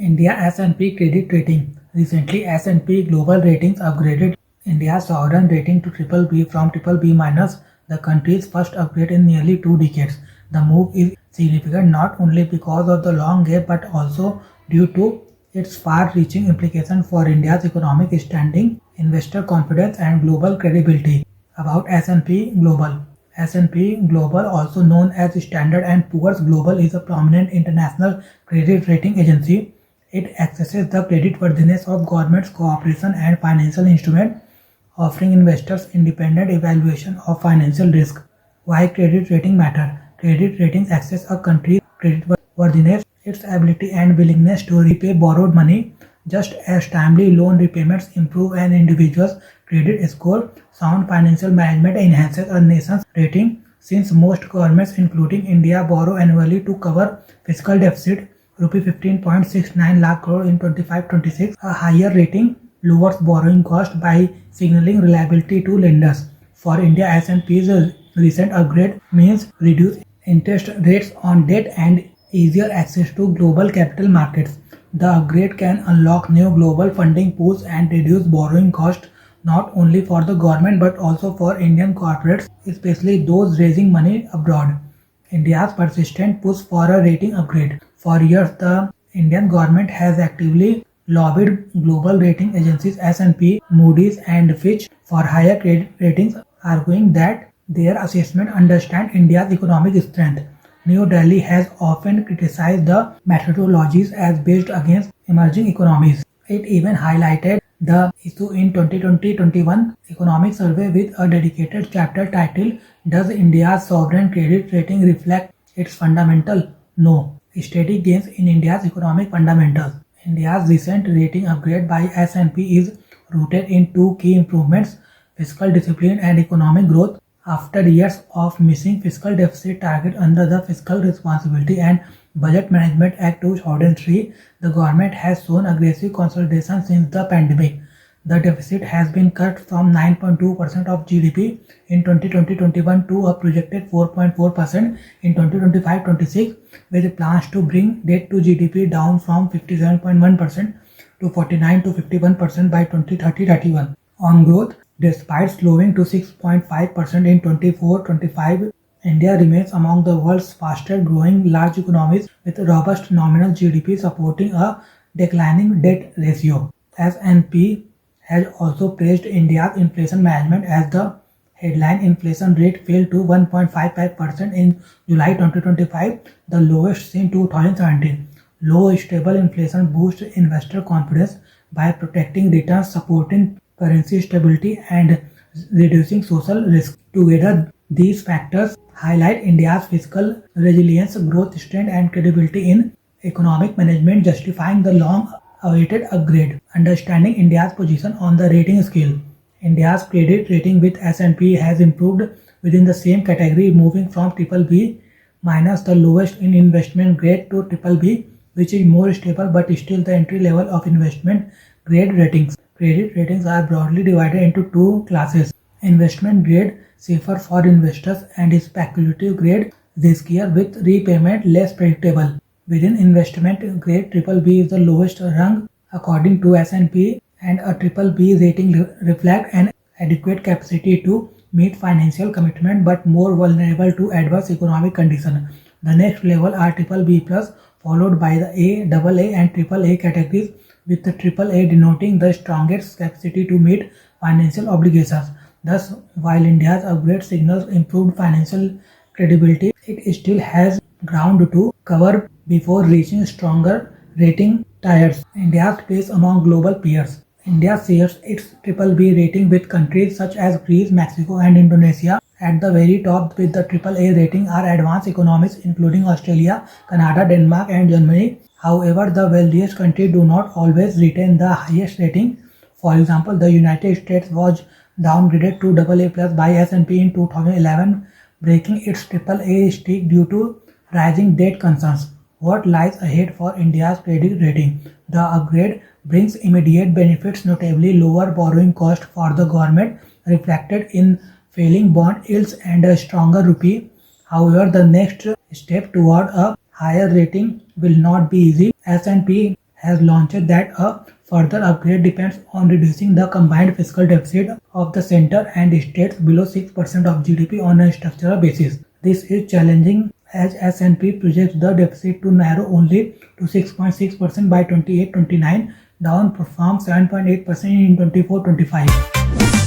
India S&P credit rating. Recently, S&P Global Ratings upgraded India's sovereign rating to triple B from triple B minus, the country's first upgrade in nearly 2 decades. The move is significant not only because of the long gap but also due to its far-reaching implications for India's economic standing, investor confidence, and global credibility. About S&P Global. S&P Global, also known as Standard and Poor's Global, is a prominent international credit rating agency. It assesses the creditworthiness of governments, corporations, and financial instruments, offering investors independent evaluation of financial risk. Why credit rating matter? Credit ratings assess a country's creditworthiness, its ability and willingness to repay borrowed money. Just as timely loan repayments improve an individual's credit score, sound financial management enhances a nation's rating. Since most governments, including India, borrow annually to cover fiscal deficit, Rs 15.69 lakh crore in 25-26, a higher rating lowers borrowing cost by signaling reliability to lenders. For India, S&P's recent upgrade means reduced interest rates on debt and easier access to global capital markets. The upgrade can unlock new global funding pools and reduce borrowing costs not only for the government but also for Indian corporates, especially those raising money abroad. India's persistent push for a rating upgrade. For years, the Indian government has actively lobbied global rating agencies S&P, Moody's, and Fitch for higher credit ratings, arguing that their assessment understands India's economic strength. New Delhi has often criticized the methodologies as based against emerging economies. It even highlighted the issue in 2020-21 economic survey with a dedicated chapter titled "Does India's sovereign credit rating reflect its fundamental?" No. Steady gains in India's economic fundamentals. India's recent rating upgrade by S&P is rooted in two key improvements: fiscal discipline and economic growth. After years of missing fiscal deficit target under the Fiscal Responsibility and Budget Management Act 2003, the government has shown aggressive consolidation since the pandemic. The deficit has been cut from 9.2% of GDP in 2020-21 to a projected 4.4% in 2025-26, with plans to bring debt to GDP down from 57.1% to 49 to 51% by 2030-31. On growth, despite slowing to 6.5% in 24-25, India remains among the world's fastest growing large economies with robust nominal GDP supporting a declining debt ratio. S&P has also praised India's inflation management as the headline inflation rate fell to 1.55% in July 2025, the lowest since 2017. Low stable inflation boosts investor confidence by protecting returns, supporting currency stability, and reducing social risk. Together, these factors highlight India's fiscal resilience, growth strength, and credibility in economic management, justifying the long-awaited upgrade. Understanding India's position on the rating scale. India's credit rating with S&P has improved within the same category, moving from triple B minus, the lowest in investment grade, to triple B, which is more stable but still the entry level of investment grade ratings. Credit ratings are broadly divided into two classes: investment grade, safer for investors, and speculative grade, riskier with repayment less predictable. Within investment grade, triple B is the lowest rung according to S&P, and a triple B rating reflects an adequate capacity to meet financial commitment but more vulnerable to adverse economic conditions. The next level are triple B plus, followed by the A, AA, and triple A categories, with the triple A denoting the strongest capacity to meet financial obligations. Thus, while India's upgrade signals improved financial credibility, it still has ground to cover before reaching stronger rating tiers. India's place among global peers. India shares its triple B rating with countries such as Greece, Mexico, and Indonesia. At the very top with the triple A rating are advanced economies including Australia, Canada, Denmark, and Germany. However, the wealthiest countries do not always retain the highest rating. For example, the United States was downgraded to AA plus by S&P in 2011, breaking its AAA streak due to rising debt concerns. What lies ahead for India's credit rating? The upgrade brings immediate benefits, notably lower borrowing cost for the government, reflected in falling bond yields and a stronger rupee. However, the next step toward a higher rating will not be easy. S&P has launched that a further upgrade depends on reducing the combined fiscal deficit of the center and states below 6% of GDP on a structural basis. This is challenging as S&P projects the deficit to narrow only to 6.6% by 28-29, down from 7.8% in 24-25.